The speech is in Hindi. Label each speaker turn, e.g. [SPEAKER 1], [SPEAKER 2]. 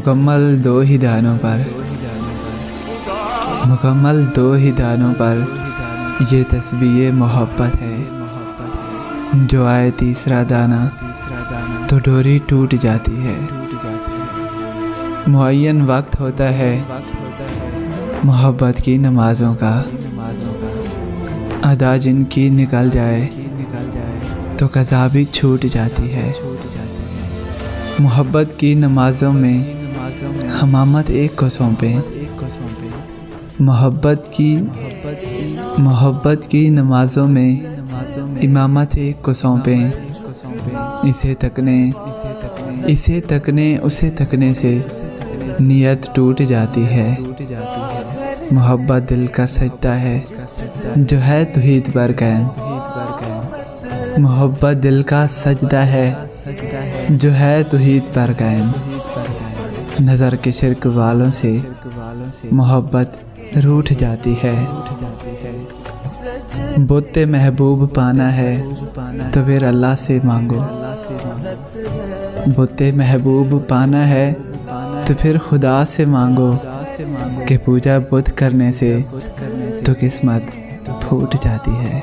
[SPEAKER 1] मुकम्मल दो ही दानों पर ये तस्बीह मोहब्बत है। जो आए तीसरा दाना तो डोरी टूट जाती है। मुअय्यन वक्त होता है मोहब्बत की नमाज़ों का, अदा जिनकी निकल जाए तो क़ज़ा भी छूट जाती है। मोहब्बत की नमाज़ों में हमामत एक को सौंपें, मोहब्बत की नमाज़ों में इमामत एक को सौंपें। इसे तकने उसे तकने से नियत टूट जाती है। मोहब्बत दिल का सजदा है जो है तौहीद पर कायम। मोहब्बत दिल का सजदा है जो है तौहीद पर कायम। नज़र के शिर्क वालों से मोहब्बत रूठ जाती है। बुत्ते महबूब पाना है तो फिर अल्लाह से मांगो। बुत्ते महबूब पाना है तो फिर खुदा से मांगो कि पूजा बुत करने से तो किस्मत फूट जाती है।